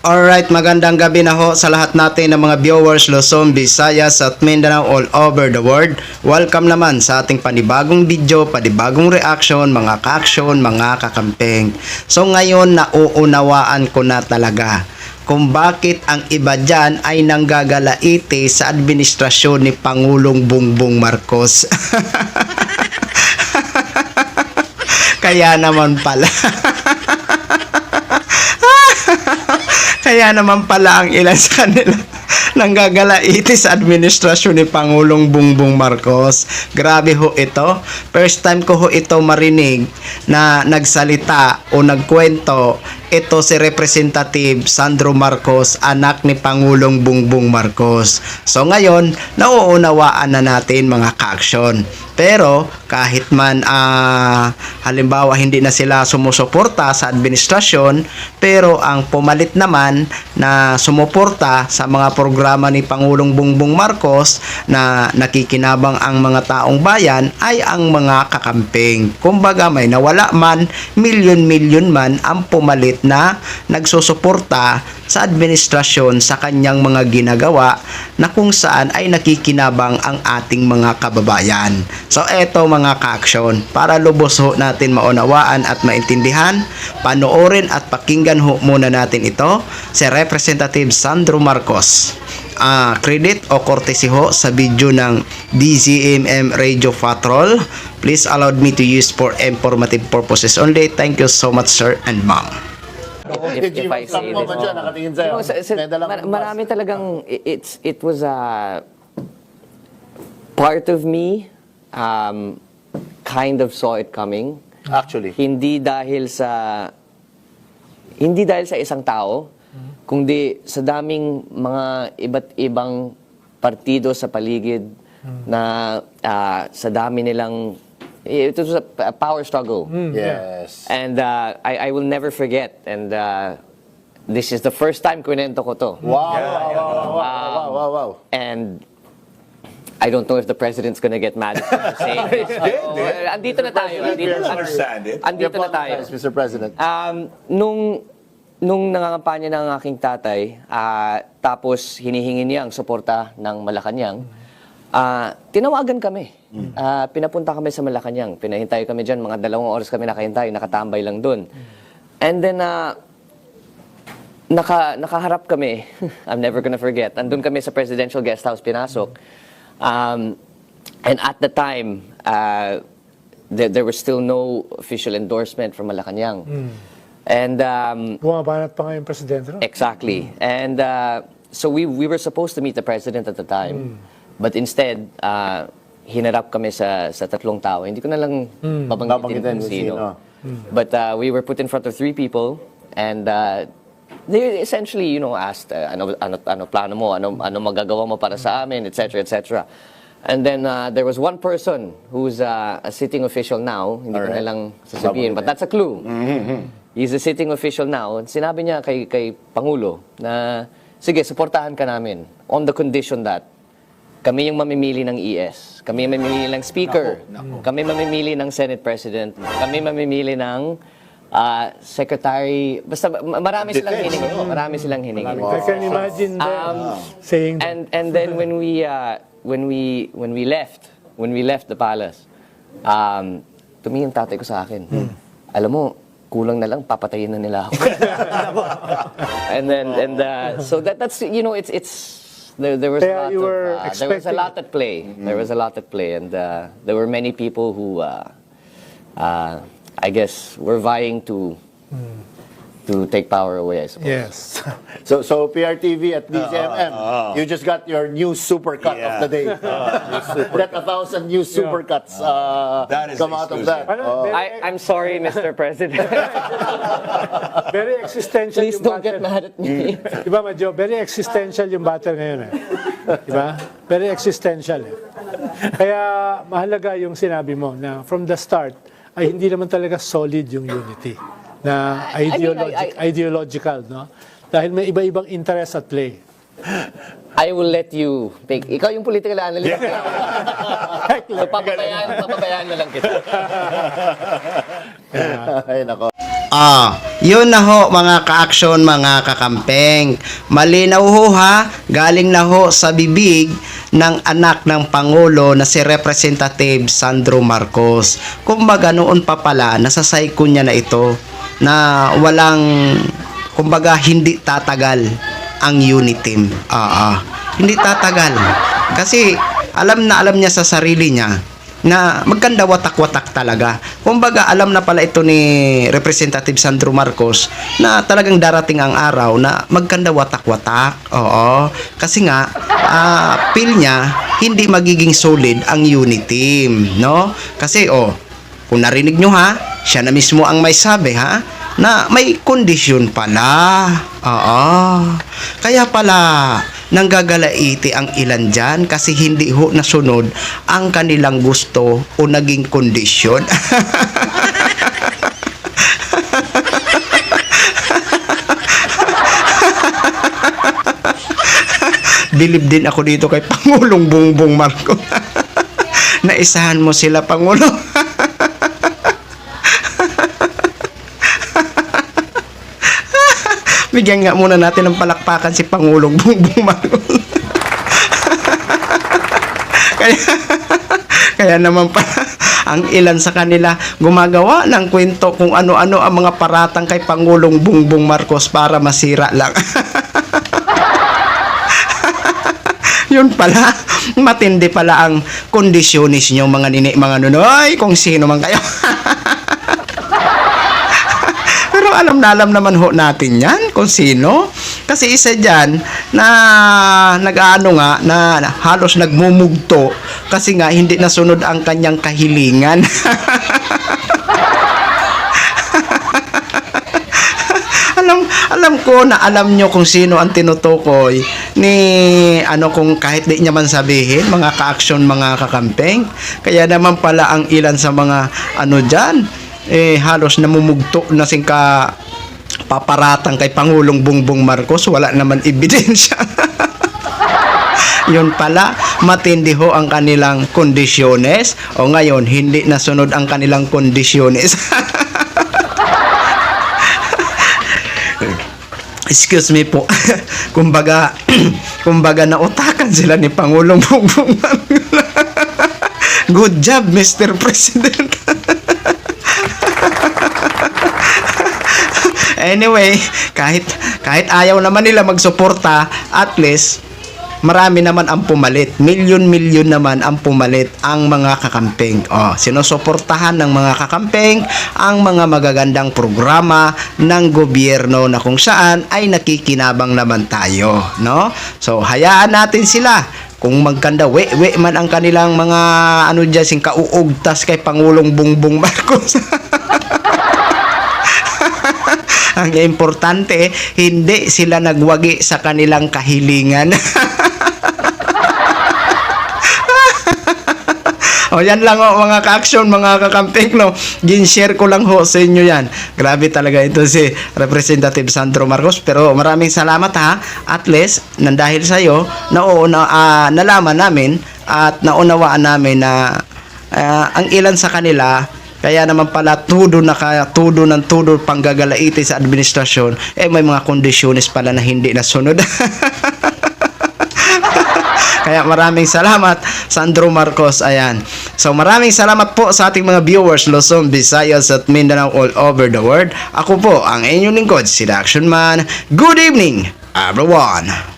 Alright, magandang gabi na ho sa lahat natin ng mga viewers Luzon, Visayas at Mindanao all over the world. Welcome naman sa ating panibagong video, panibagong reaction, mga ka-action, mga kakampeng. So ngayon, nauunawaan ko na talaga kung bakit ang iba dyan ay nanggagalaiti sa administrasyon ni Pangulong Bongbong Marcos. Kaya naman pala. Kaya naman pala ang ilan sa kanila nanggagalaiti sa administrasyon ni Pangulong Bongbong Marcos. Grabe ho ito. First time ko ho ito marinig na nagsalita o nagkwento. Ito si Representative Sandro Marcos, anak ni Pangulong Bongbong Marcos. So ngayon, nauunawaan na natin mga ka-action. Pero kahit man halimbawa hindi na sila sumusuporta sa administrasyon, pero ang pumalit naman na sumuporta sa mga programa ni Pangulong Bongbong Marcos na nakikinabang ang mga taong bayan ay ang mga kakamping. Kumbaga may nawala man, milyon-milyon man ang pumalit na nagsusuporta sa administrasyon sa kanyang mga ginagawa na kung saan ay nakikinabang ang ating mga kababayan. So eto mga ka-action, para lubos ho natin maunawaan at maintindihan, panoorin at pakinggan ho muna natin ito si Representative Sandro Marcos. Credit o courtesy ho sa video ng DZMM Radio Patrol. Please allow me to use for informative purposes only. Thank you so much sir and ma'am. If I say this, marami talagang it was a part of me kind of saw it coming. Actually, Hindi dahil sa isang tao, kundi sa daming mga iba't ibang partido sa paligid na sa dami nilang it was a power struggle. yes. And I will never forget. And this is the first time kwento ko to. Wow. And I don't know if the president's gonna get mad at me for saying this. Andito na tayo. Andito na tayo. Yes, Mr. President. Nung nangangampanya ng aking tatay, tapos hinihingi niya ang suporta ng Malacanang, tinawagan kami. Pinapunta kami sa Malacanang. Pinahintay kami dyan. Mga 2 oras kami nakahintay. Nakatambay lang dun. And then, nakaharap kami. I'm never gonna forget. Andun kami sa Presidential Guest House, pinasok. And at the time, there was still no official endorsement from Malacanang. And Bumabanat pa nga yung presidente, no? exactly. And so we were supposed to meet the president at the time. But instead, hinarap kami sa 3 tao. Hindi ko na lang babanggitin kung sino. But we were put in front of 3 people and they essentially, asked, ano plano mo, ano magagawa mo para sa amin, etc., etc. And then there was one person who's a sitting official now, hindi ko na lang sasabihin, but that's a clue. He's a sitting official now. Sinabi niya kay Pangulo na, sige, suportahan ka namin on the condition that kami yung mamimili ng ES, kami yung mamimili ng Speaker, kami mamimili ng Senate President, kami mamimili ng Secretary, basta marami silang hiningi. Marami silang hiningi. I can imagine them saying And then when we left the palace, tumingin tatay ko sa akin. Alam mo, kulang na lang papatayin na nila ako. So that's it's there was Kaya you were there was a expecting- lot at play. There was a lot at play, and there were many people who I guess were vying to take power away, I suppose. yes. So PRTV at DZMM, you just got your new supercut of the day. That 1,000 new supercuts That is come out of that. Ano, I'm sorry, Mr. President. very existential Please yung don't get battle. mad at me. Diba, Madjo? Very existential yung battle ngayon eh. Diba? Very existential eh. Kaya mahalaga yung sinabi mo na from the start ay hindi naman talaga solid yung unity na ideological, no? Dahil may iba-ibang interest at play. I will let you pick. Ikaw yung political analyst. So, papabayaan na lang kita. Ay, nako. Yun na ho mga ka-aksyon, mga kakampeng. Malinaw ho ha, galing na ho sa bibig ng anak ng Pangulo na si Representative Sandro Marcos. Kumbaga noon pa pala, nasasayko niya na ito na walang, kumbaga hindi tatagal ang unit team. Hindi tatagal. Kasi alam na alam niya sa sarili niya na magkanda watak-watak talaga. Kumbaga, alam na pala ito ni Representative Sandro Marcos na talagang darating ang araw na magkanda watak-watak. Oo. Kasi nga, feel niya, hindi magiging solid ang unit team. No? Kasi, kung narinig nyo ha, siya na mismo ang may sabi ha, na may kondisyon pala. Oo. Kaya pala, nanggagalaiti ang ilan dyan kasi hindi ho nasunod ang kanilang gusto o naging kondisyon. Bilib din ako dito kay Pangulong Bongbong Marcos. Naisahan mo sila, Pangulo. Bigyan nga muna natin ng palakpakan si Pangulong Bongbong Marcos. kaya naman pala ang ilan sa kanila gumagawa ng kwento kung ano-ano ang mga paratang kay Pangulong Bongbong Marcos para masira lang. Yun pala, matindi pala ang kondisyonis nyo mga nini, mga nunoy, kung sino man kayo. Pero alam naman ho natin yan kung sino. Kasi isa dyan na nag-ano nga na halos nagmumugto kasi nga hindi nasunod ang kanyang kahilingan. alam ko na alam nyo kung sino ang tinutukoy ni kung kahit di niya man sabihin, mga ka-aksyon, mga kakampeng. Kaya naman pala ang ilan sa mga dyan halos namumugto na singka paparatang kay Pangulong Bongbong Marcos, wala naman ebidensya. Yun pala, matindi ho ang kanilang kondisyones o ngayon hindi nasunod ang kanilang kondisyones. Excuse me po. kumbaga nautakan sila ni Pangulong Bongbong Marcos. Good job, Mr. President. Anyway, kahit ayaw naman nila magsuporta, at least marami naman ang pumalit. Milyon-milyon naman ang pumalit ang mga kakampeng. Sinusuportahan ng mga kakampeng ang mga magagandang programa ng gobyerno na kung saan ay nakikinabang naman tayo, no? So, hayaan natin sila. Kung magkanda, we man ang kanilang mga sing kauugtas kay Pangulong Bongbong Marcos. Ang importante, hindi sila nagwagi sa kanilang kahilingan. Yan lang mga ka-aksyon, mga kakamping, no? Gin-share ko lang ho sa inyo yan. Grabe talaga ito si Representative Sandro Marcos. Pero maraming salamat ha. At least, nandahil sa'yo, nalaman namin at naunawaan namin na ang ilan sa kanila, kaya naman pala tudo ng tudo panggagalaiti sa administrasyon, may mga kondisyones pala na hindi nasunod. Kaya maraming salamat, Sandro Marcos. Ayan. So maraming salamat po sa ating mga viewers, Luzon, Visayas at Mindanao all over the world. Ako po ang inyong lingkod, si The Action Man. Good evening, everyone.